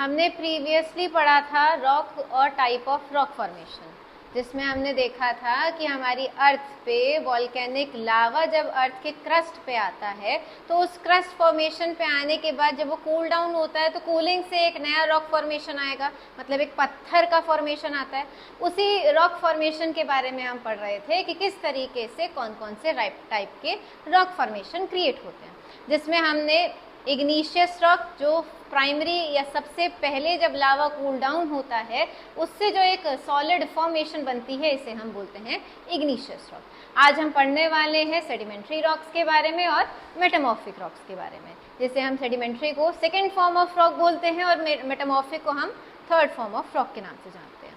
हमने प्रीवियसली पढ़ा था रॉक और टाइप ऑफ रॉक फॉर्मेशन, जिसमें हमने देखा था कि हमारी अर्थ पे वॉल्केनिक लावा जब अर्थ के क्रस्ट पे आता है तो उस क्रस्ट फॉर्मेशन पे आने के बाद जब वो कूल डाउन होता है तो कूलिंग से एक नया रॉक फॉर्मेशन आएगा, मतलब एक पत्थर का फॉर्मेशन आता है। उसी रॉक फॉर्मेशन के बारे में हम पढ़ रहे थे कि किस तरीके से कौन कौन से टाइप के रॉक फॉर्मेशन क्रिएट होते हैं, जिसमें हमने इग्निशियस रॉक जो प्राइमरी या सबसे पहले जब लावा कूल डाउन होता है उससे जो एक सॉलिड फॉर्मेशन बनती है इसे हम बोलते हैं इग्निशियस रॉक। आज हम पढ़ने वाले हैं सेडिमेंट्री रॉक्स के बारे में और मेटामॉर्फिक रॉक्स के बारे में, जिसे हम सेडिमेंट्री को सेकेंड फॉर्म ऑफ रॉक बोलते हैं और मेटामॉर्फिक को हम थर्ड फॉर्म ऑफ रॉक के नाम से जानते हैं।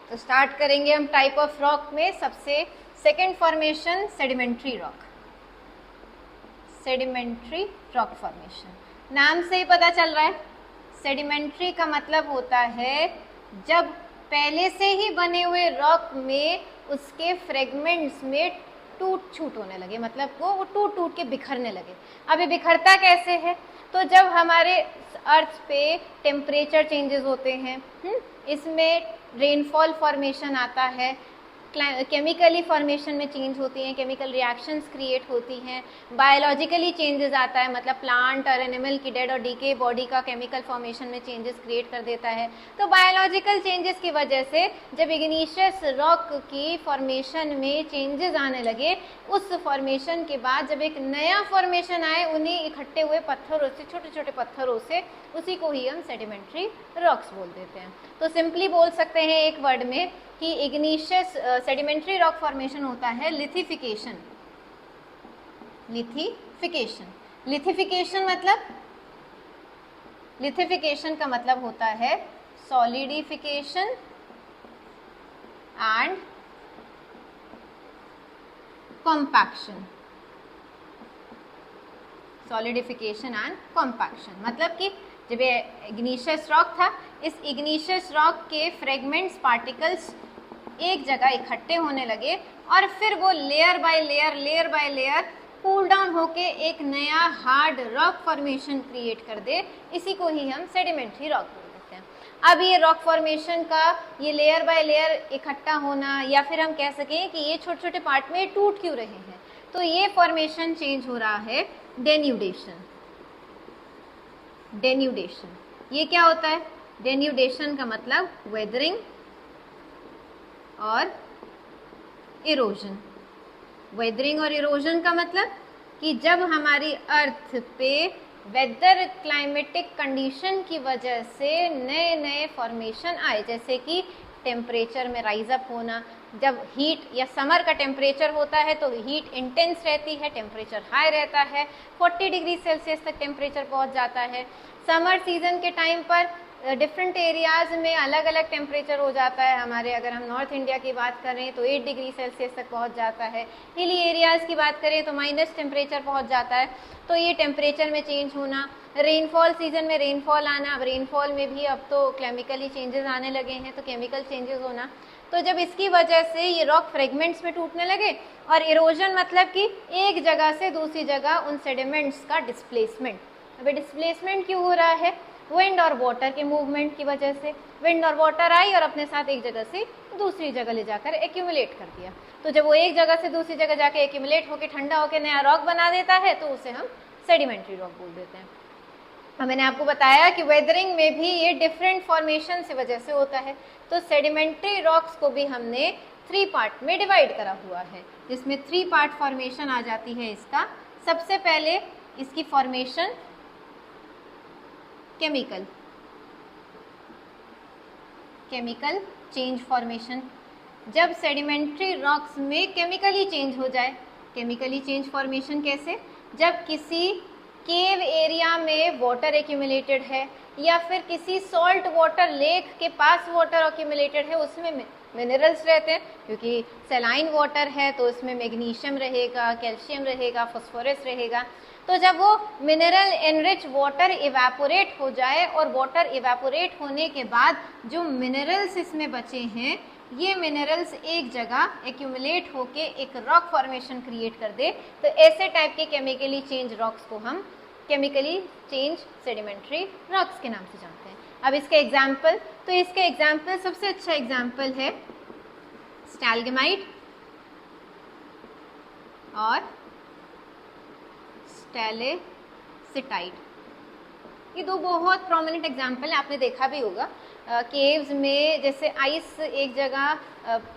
तो स्टार्ट करेंगे हम टाइप ऑफ रॉक में। सबसे second formation sedimentary rock, sedimentary rock formation. नाम से ही पता चल रहा है, सेडिमेंट्री का मतलब होता है जब पहले से ही बने हुए रॉक में उसके फ्रेगमेंट्स में टूट छूट होने लगे, मतलब वो टूट टूट के बिखरने लगे। अब ये बिखरता कैसे है? तो जब हमारे अर्थ पे टेम्परेचर चेंजेस होते हैं, इसमें रेनफॉल फॉर्मेशन आता है, केमिकली फॉर्मेशन में चेंज होती हैं, केमिकल रिएक्शंस क्रिएट होती हैं, बायोलॉजिकली चेंजेस आता है, मतलब प्लांट और एनिमल की डेड और डीके बॉडी का केमिकल फॉर्मेशन में चेंजेस क्रिएट कर देता है। तो बायोलॉजिकल चेंजेस की वजह से जब इग्निशियस रॉक की फॉर्मेशन में चेंजेस आने लगे, उस फॉर्मेशन के बाद जब एक नया फॉर्मेशन आए उन्हीं इकट्ठे हुए पत्थरों से, छोटे छोटे पत्थरों से, उसी को ही हम सेडिमेंट्री रॉक्स बोल देते हैं। तो सिंपली बोल सकते हैं एक वर्ड में कि इग्निशियस सेडिमेंट्री रॉक फॉर्मेशन होता है लिथिफिकेशन। लिथिफिकेशन, लिथिफिकेशन मतलब, लिथिफिकेशन का मतलब होता है solidification and compaction. Solidification and compaction मतलब कि जब ये इग्निशियस रॉक था, इस इग्निशियस रॉक के फ्रेगमेंट्स, पार्टिकल्स एक जगह इकट्ठे होने लगे और फिर वो layer by layer cool down होके एक नया हार्ड रॉक फॉर्मेशन क्रिएट कर दे। इसी को ही हम सेडिमेंट्री रॉक बोल देते हैं। अब ये रॉक फॉर्मेशन का ये लेयर बाय लेयर इकट्ठा होना, या फिर हम कह सकें कि ये छोटे छोटे पार्ट में टूट क्यों रहे हैं, तो ये फॉर्मेशन चेंज हो रहा है डेन्यूडेशन। डेन्यूडेशन, ये क्या होता है? डेन्यूडेशन का मतलब वेदरिंग और इरोजन। वेदरिंग और इरोजन का मतलब कि जब हमारी अर्थ पे वेदर क्लाइमेटिक कंडीशन की वजह से नए नए फॉर्मेशन आए, जैसे कि टेम्परेचर में राइज अप होना। जब हीट या समर का टेम्परेचर होता है तो हीट इंटेंस रहती है, टेम्परेचर हाई रहता है, 40 डिग्री सेल्सियस तक टेम्परेचर पहुंच जाता है। समर सीजन के टाइम पर डिफरेंट एरियाज में अलग अलग टेम्परेचर हो जाता है। हमारे अगर हम नॉर्थ इंडिया की बात करें तो 8 डिग्री सेल्सियस तक पहुंच जाता है, हिली एरियाज़ की बात करें तो माइनस टेम्परेचर पहुंच जाता है। तो ये टेम्परेचर में चेंज होना, रेनफॉल सीजन में रेनफॉल आना, अब रेनफॉल में भी अब तो केमिकली चेंजेस आने लगे हैं, तो केमिकल चेंजेस होना। तो जब इसकी वजह से ये रॉक फ्रेगमेंट्स में टूटने लगे, और इरोजन मतलब कि एक जगह से दूसरी जगह उन सेडिमेंट्स का डिस्प्लेसमेंट। अभी डिस्प्लेसमेंट क्यों हो रहा है? विंड और वाटर के मूवमेंट की वजह से। विंड और वाटर आई और अपने साथ एक जगह से दूसरी जगह ले जाकर एक्यूमुलेट कर दिया। तो जब वो एक जगह से दूसरी जगह जाके एक्यूमुलेट होकर ठंडा होकर नया रॉक बना देता है तो उसे हम सेडिमेंट्री रॉक बोल देते हैं। अब मैंने आपको बताया कि वेदरिंग में भी ये डिफरेंट फॉर्मेशन की वजह से होता है। तो सेडिमेंट्री रॉक्स को भी हमने 3 पार्ट में डिवाइड करा हुआ है, जिसमें 3 पार्ट फॉर्मेशन आ जाती है इसका। सबसे पहले इसकी formation chemical, chemical change formation. जब सेडिमेंट्री रॉक्स में केमिकली चेंज हो जाए, केमिकली चेंज फॉर्मेशन कैसे? जब किसी केव एरिया में वाटर एक्यूमुलेटेड है या फिर किसी सॉल्ट वाटर लेक के पास वाटर एक्यूमुलेटेड है, उसमें मिनरल्स रहते हैं, क्योंकि सेलाइन वाटर है तो उसमें मैग्नीशियम रहेगा, कैल्शियम रहेगा, फास्फोरस रहेगा। तो जब वो मिनरल एनरिच वाटर इवेपोरेट हो जाए और वाटर इवेपोरेट होने के बाद जो मिनरल्स इसमें बचे हैं, ये मिनरल्स एक जगह एक्यूमुलेट होके एक रॉक फॉर्मेशन क्रिएट कर दे, तो ऐसे टाइप के केमिकली चेंज रॉक्स को हम केमिकली चेंज सेडिमेंट्री रॉक्स के नाम से जानते हैं। अब इसके एग्जाम्पल, तो इसके एग्जाम्पल सबसे अच्छा एग्जाम्पल है स्टैलगमाइट और स्टेलेसिटाइट। ये दो बहुत प्रोमिनेंट एग्जाम्पल है, आपने देखा भी होगा केव्स में जैसे आइस एक जगह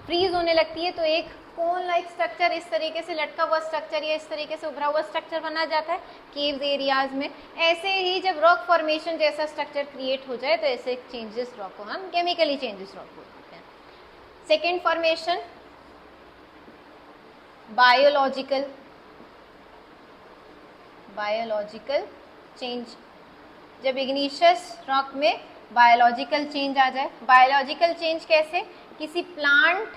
फ्रीज होने लगती है तो एक कोन लाइक स्ट्रक्चर, इस तरीके से लटका हुआ स्ट्रक्चर या इस तरीके से उभरा हुआ स्ट्रक्चर बना जाता है केव्स एरियाज में। ऐसे ही जब रॉक फॉर्मेशन जैसा स्ट्रक्चर क्रिएट हो जाए तो ऐसे चेंजेस रॉक को हम केमिकली चेंजेस रॉक बोलते हैं। सेकेंड फॉर्मेशन बायोलॉजिकल चेंज, जब इग्निशियस रॉक में बायोलॉजिकल चेंज आ जाए। बायोलॉजिकल चेंज कैसे? किसी प्लांट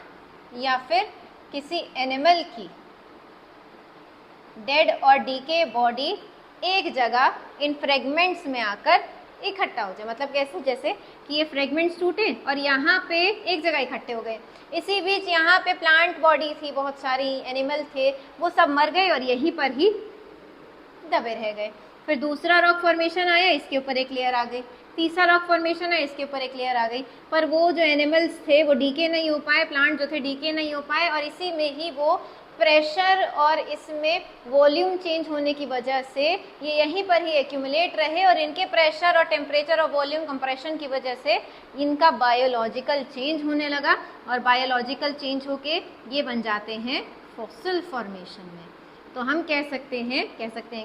या फिर किसी एनिमल की डेड और डीके बॉडी एक जगह इन फ्रेगमेंट्स में आकर इकट्ठा हो जाए। मतलब कैसे? जैसे कि ये फ्रेगमेंट्स टूटे और यहाँ पे एक जगह इकट्ठे हो गए, इसी बीच यहाँ पे प्लांट बॉडी थी, बहुत सारी एनिमल थे, वो सब मर गए और यहीं पर ही दबे रह गए। फिर दूसरा रॉक फॉर्मेशन आया, इसके ऊपर एक लेयर आ गई। तीसरा रॉक फॉर्मेशन आया, इसके ऊपर एक लेयर आ गई। पर वो जो एनिमल्स थे वो डीके नहीं हो पाए, प्लांट जो थे डीके नहीं हो पाए, और इसी में ही वो प्रेशर और इसमें वॉल्यूम चेंज होने की वजह से ये यहीं पर ही एक्यूमुलेट रहे और इनके प्रेशर और टेम्परेचर और वॉल्यूम कंप्रेशन की वजह से इनका बायोलॉजिकल चेंज होने लगा और बायोलॉजिकल चेंज होके ये बन जाते हैं फॉसिल फॉर्मेशन में। तो हम कह सकते हैं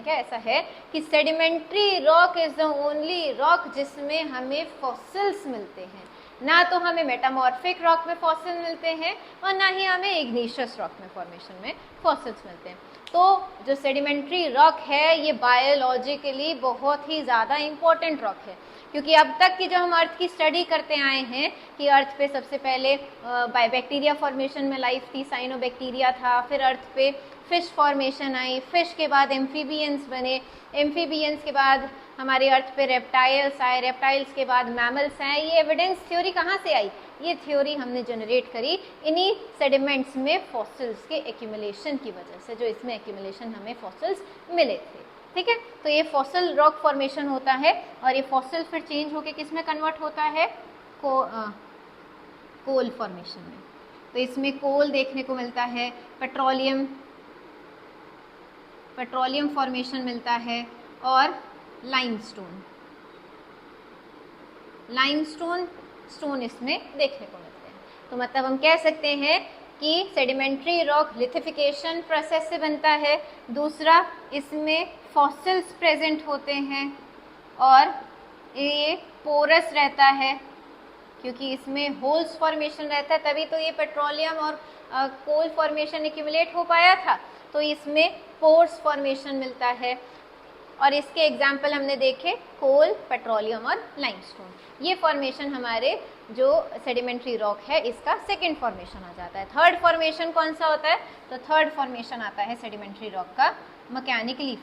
क्या ऐसा है कि sedimentary rock is the only rock जिसमें हमें फॉसिल्स मिलते हैं। ना तो हमें मेटामॉर्फिक रॉक में फॉसिल मिलते हैं और ना ही हमें इग्निशियस रॉक में फॉर्मेशन में फॉसिल्स मिलते हैं। तो जो सेडिमेंट्री रॉक है ये बायोलॉजिकली बहुत ही ज़्यादा इम्पोर्टेंट रॉक है, क्योंकि अब तक की जो हम अर्थ की स्टडी करते आए हैं कि अर्थ पे सबसे पहले बैक्टीरिया फॉर्मेशन में लाइफ थी, साइनोबैक्टीरिया था, फिर अर्थ पे फिश फॉर्मेशन आई, फिश के बाद एम्फीबियंस बने, एम्फीबियंस के बाद हमारे अर्थ पे रेप्टाइल्स आए, रेप्टाइल्स के बाद मैमल्स आए। ये एविडेंस थ्योरी कहाँ से आई? ये थ्योरी हमने जनरेट करी इन्हीं सेडिमेंट्स में फॉसिल्स के एक्यूमुलेशन की वजह से, जो इसमें एक्यूमुलेशन हमें फॉसिल्स मिले थे। ठीक है, तो ये फॉसिल रॉक फॉर्मेशन होता है और ये फॉसिल फिर चेंज होके किस में कन्वर्ट होता है? कोल फॉर्मेशन में। तो इसमें कोल देखने को मिलता है, पेट्रोलियम फॉर्मेशन मिलता है और लाइमस्टोन स्टोन इसमें देखने को मिलते हैं। तो मतलब हम कह सकते हैं कि सेडिमेंट्री रॉक लिथिफिकेशन प्रोसेस से बनता है। दूसरा, इसमें फॉसिल्स प्रेजेंट होते हैं और ये पोरस रहता है, क्योंकि इसमें होल्स फॉर्मेशन रहता है, तभी तो ये पेट्रोलियम और कोल फॉर्मेशन एक्यूमुलेट हो पाया था। तो इसमें पोर्स फॉर्मेशन मिलता है और इसके एग्जाम्पल हमने देखे कोल, पेट्रोलियम और लाइमस्टोन। ये फॉर्मेशन हमारे जो सेडिमेंट्री रॉक है इसका सेकेंड फॉर्मेशन आ जाता है। थर्ड फॉर्मेशन कौन सा होता है? तो थर्ड फॉर्मेशन आता है सेडिमेंट्री रॉक का mechanically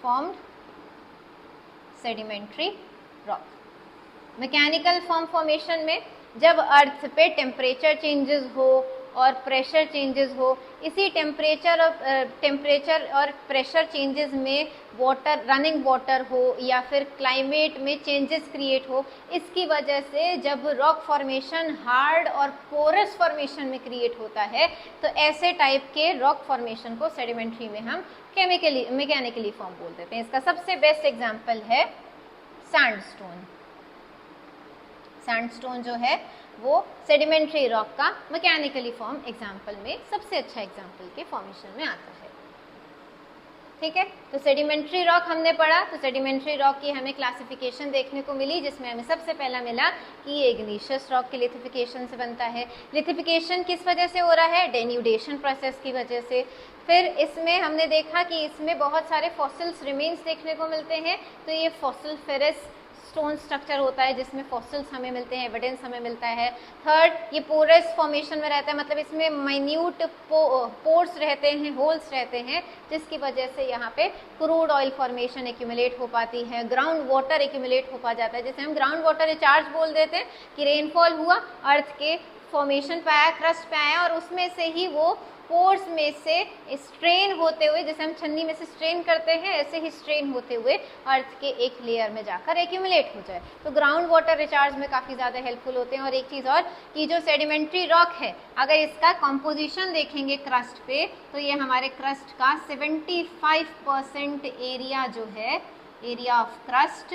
formed sedimentary rock. Mechanical formation में जब अर्थ पे टेम्परेचर चेंजेस हो और प्रेशर चेंजेस हो, इसी टेम्परेचर और प्रेशर चेंजेस में रनिंग वाटर हो या फिर क्लाइमेट में चेंजेस क्रिएट हो, इसकी वजह से जब रॉक फॉर्मेशन हार्ड और पोरस फॉर्मेशन में क्रिएट होता है तो ऐसे टाइप के रॉक फॉर्मेशन को सेडिमेंट्री में हम मैकेनिकली फॉर्म बोल देते हैं। इसका सबसे बेस्ट एग्जाम्पल है सैंडस्टोन जो है वो सेडिमेंट्री रॉक का मैकेनिकली फॉर्म एग्जाम्पल में सबसे अच्छा एग्जाम्पल के फॉर्मेशन में आता है। ठीक है, तो सेडिमेंट्री रॉक हमने पढ़ा। तो सेडिमेंट्री रॉक की हमें क्लासिफिकेशन देखने को मिली, जिसमें हमें सबसे पहला मिला कि ये इग्निशियस रॉक के लिथिफिकेशन से बनता है। लिथिफिकेशन किस वजह से हो रहा है? डेन्यूडेशन प्रोसेस की वजह से। फिर इसमें हमने देखा कि इसमें बहुत सारे फॉसिल्स रिमेन्स देखने को मिलते हैं, तो ये फॉसिल फेरस स्टोन स्ट्रक्चर होता है जिसमें फॉसिल्स हमें मिलते हैं, एविडेंस हमें मिलता है। थर्ड, ये पोरस फॉर्मेशन में रहता है, मतलब इसमें माइन्यूट पोर्स रहते हैं, होल्स रहते हैं, जिसकी वजह से यहाँ पे क्रूड ऑयल फॉर्मेशन एक्यूमुलेट हो पाती है, ग्राउंड वाटर एक्यूमुलेट हो पा जाता है, जैसे हम ग्राउंड वाटर रिचार्ज बोल देते हैं कि रेनफॉल हुआ, अर्थ के फॉर्मेशन पे आया, क्रस्ट पे आया, और उसमें से ही वो पोर्स में से स्ट्रेन होते हुए, जैसे हम छन्नी में से स्ट्रेन करते हैं, ऐसे ही स्ट्रेन होते हुए अर्थ के एक लेयर में जाकर एक्यूमुलेट हो जाए। तो ग्राउंड वाटर रिचार्ज में काफ़ी ज़्यादा हेल्पफुल होते हैं। और एक चीज़ और कि जो सेडिमेंट्री रॉक है, अगर इसका कॉम्पोजिशन देखेंगे क्रस्ट पे, तो ये हमारे क्रस्ट का 75% एरिया जो है, एरिया ऑफ क्रस्ट,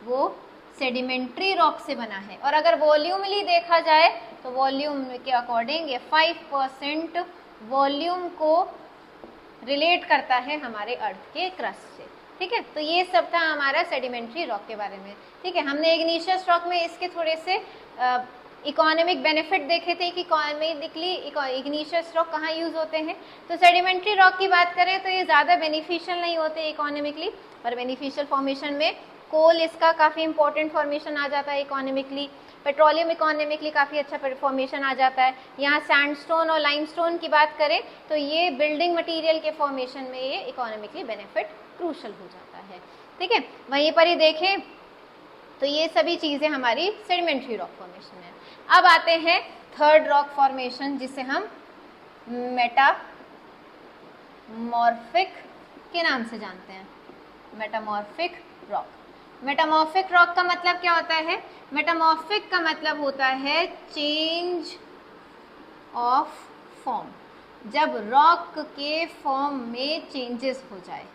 वो सेडिमेंट्री रॉक से बना है। और अगर वॉल्यूमली देखा जाए तो वॉल्यूम के अकॉर्डिंग ये 5% वॉल्यूम को रिलेट करता है हमारे अर्थ के क्रस्ट से। ठीक है, तो ये सब था हमारा सेडिमेंट्री रॉक के बारे में। ठीक है, हमने इग्निशियस रॉक में इसके थोड़े से इकोनॉमिक बेनिफिट देखे थे कि इकोनॉमिकली इग्निशियस रॉक कहाँ यूज होते हैं। तो सेडिमेंट्री रॉक की बात करें तो ये ज़्यादा बेनिफिशियल नहीं होते इकोनॉमिकली, और बेनिफिशियल फॉर्मेशन में कोल इसका काफ़ी इंपॉर्टेंट फॉर्मेशन आ जाता है इकोनॉमिकली। पेट्रोलियम इकोनॉमिकली काफ़ी अच्छा फॉर्मेशन आ जाता है। यहाँ सैंडस्टोन और लाइमस्टोन की बात करें तो ये बिल्डिंग मटेरियल के फॉर्मेशन में ये इकोनॉमिकली बेनिफिट क्रूशल हो जाता है। ठीक है, वहीं पर ही देखें तो ये सभी चीज़ें हमारी सेडिमेंट्री रॉक फॉर्मेशन है। अब आते हैं थर्ड रॉक फॉर्मेशन, जिसे हम मेटामॉर्फिक के नाम से जानते हैं। Metamorphic rock. मेटामॉर्फिक रॉक का मतलब क्या होता है? मेटामॉर्फिक का मतलब होता है चेंज ऑफ फॉर्म। जब रॉक के फॉर्म में चेंजेस हो जाए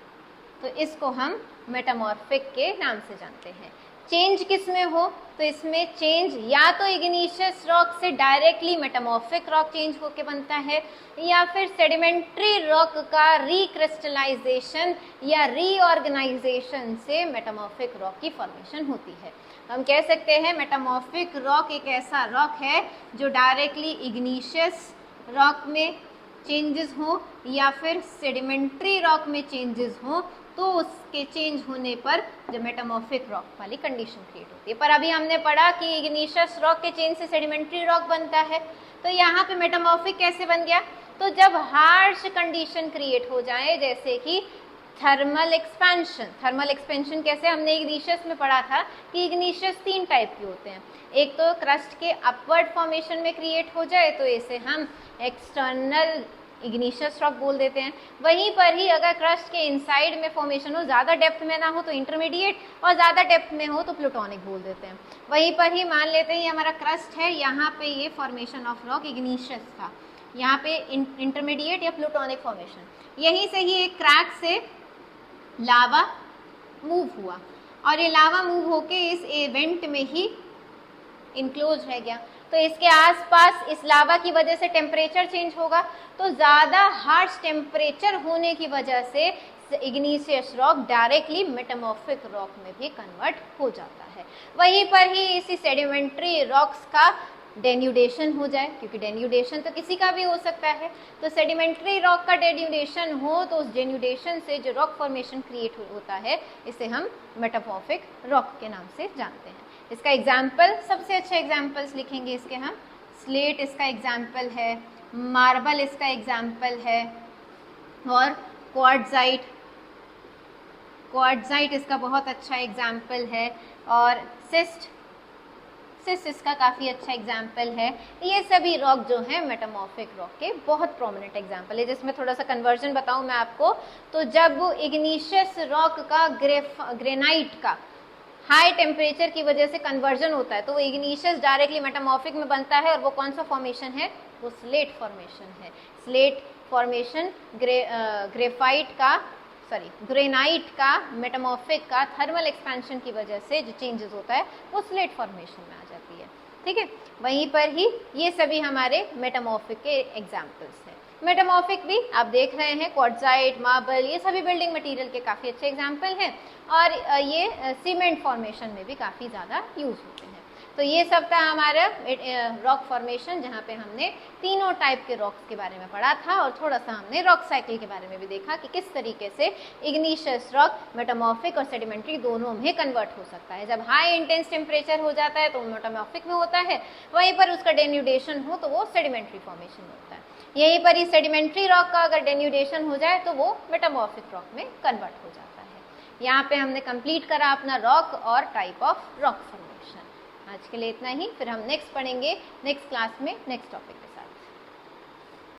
तो इसको हम मेटामॉर्फिक के नाम से जानते हैं। चेंज किस में हो तो इसमें चेंज या तो इग्निशियस रॉक से डायरेक्टली मेटामॉर्फिक रॉक चेंज होके बनता है, या फिर सेडिमेंट्री रॉक का रिक्रिस्टलाइजेशन या रीऑर्गेनाइजेशन से मेटामॉर्फिक रॉक की फॉर्मेशन होती है। हम कह सकते हैं मेटामॉर्फिक रॉक एक ऐसा रॉक है जो डायरेक्टली इग्निशियस रॉक में चेंजेस हो या फिर सेडिमेंट्री रॉक में चेंजेस हो, तो उसके चेंज होने पर जो मेटामॉर्फिक रॉक वाली कंडीशन क्रिएट होती है। पर अभी हमने पढ़ा कि इग्निशियस रॉक के चेंज से सेडिमेंट्री रॉक बनता है, तो यहाँ पे मेटामॉर्फिक कैसे बन गया? तो जब हार्श कंडीशन क्रिएट हो जाए, जैसे कि थर्मल एक्सपेंशन। थर्मल एक्सपेंशन कैसे? हमने इग्निशियस में पढ़ा था कि इग्निशियस 3 टाइप के होते हैं। एक तो क्रस्ट के अपवर्ड फॉर्मेशन में क्रिएट हो जाए तो इसे हम एक्सटर्नल इग्निशियस रॉक बोल देते हैं। वहीं पर ही अगर क्रस्ट के इनसाइड में फॉर्मेशन हो, ज़्यादा डेप्थ में ना हो तो इंटरमीडिएट, और ज़्यादा डेप्थ में हो तो प्लूटोनिक बोल देते हैं। वहीं पर ही मान लेते हैं ये हमारा क्रस्ट है, यहाँ पे ये फॉर्मेशन ऑफ रॉक इग्निशियस था, यहाँ पे इंटरमीडिएट या प्लूटोनिक फॉर्मेशन। यहीं से ही एक क्रैक से लावा मूव हुआ, और ये लावा मूव होके इस इवेंट में ही इनक्लोज रह गया। तो इसके आसपास इस लावा की वजह से टेम्परेचर चेंज होगा, तो ज़्यादा हार्श टेम्परेचर होने की वजह से igneous rock directly metamorphic rock में भी कन्वर्ट हो जाता है। वहीं पर ही इसी सेडिमेंट्री रॉक्स का डेन्यूडेशन हो जाए, क्योंकि डेन्यूडेशन तो किसी का भी हो सकता है, तो सेडिमेंट्री रॉक का डेन्यूडेशन हो तो उस डेन्यूडेशन से जो रॉक फॉर्मेशन क्रिएट होता है इसे हम मेटामॉर्फिक रॉक के नाम से जानते हैं। इसका एग्जाम्पल, सबसे अच्छे एग्जाम्पल्स लिखेंगे इसके हम। स्लेट इसका एग्जाम्पल है, मार्बल इसका एग्जाम्पल है, और क्वार्ट्जाइट इसका बहुत अच्छा एग्जाम्पल है, और सिस्ट इसका काफ़ी अच्छा एग्जाम्पल है। ये सभी रॉक जो हैं मेटामॉर्फिक रॉक के बहुत प्रोमिनेंट एग्जाम्पल है। जिसमें थोड़ा सा कन्वर्जन बताऊं मैं आपको, तो जब इग्निशियस रॉक का ग्रेनाइट का हाई टेम्परेचर की वजह से कन्वर्जन होता है तो वो इग्निशियस डायरेक्टली मेटामॉर्फिक में बनता है, और वो कौन सा फॉर्मेशन है? वो स्लेट फॉर्मेशन है। स्लेट फॉर्मेशन ग्रेनाइट का मेटामॉर्फिक का थर्मल एक्सपेंशन की वजह से जो चेंजेस होता है वो स्लेट फॉर्मेशन में आ जाती है। ठीक है, वहीं पर ही ये सभी हमारे मेटामॉर्फिक के एग्जाम्पल्स हैं। मेटामॉर्फिक भी आप देख रहे हैं, क्वार्ट्जाइट, मार्बल, ये सभी बिल्डिंग मटेरियल के काफ़ी अच्छे एग्जाम्पल हैं, और ये सीमेंट फॉर्मेशन में भी काफ़ी ज़्यादा यूज होते हैं। तो ये सब था हमारा रॉक फॉर्मेशन, जहाँ पे हमने तीनों टाइप के रॉक्स के बारे में पढ़ा था, और थोड़ा सा हमने रॉक साइकिल के बारे में भी देखा कि किस तरीके से इग्निशियस रॉक मेटामॉर्फिक और सेडिमेंट्री दोनों में कन्वर्ट हो सकता है। जब हाई इंटेंस टेम्परेचर हो जाता है तो मेटामॉर्फिक में होता है, वहीं पर उसका डेन्यूडेशन हो तो वो सेडिमेंट्री फॉर्मेशन में होता है। यहीं पर ही सेडिमेंट्री रॉक का अगर डेन्यूडेशन हो जाए तो वो मेटामॉर्फिक रॉक में कन्वर्ट हो जाता है। यहाँ पे हमने कंप्लीट करा अपना रॉक और टाइप ऑफ रॉक फॉर्मेशन। आज के लिए इतना ही, फिर हम नेक्स्ट पढ़ेंगे नेक्स्ट क्लास में नेक्स्ट टॉपिक।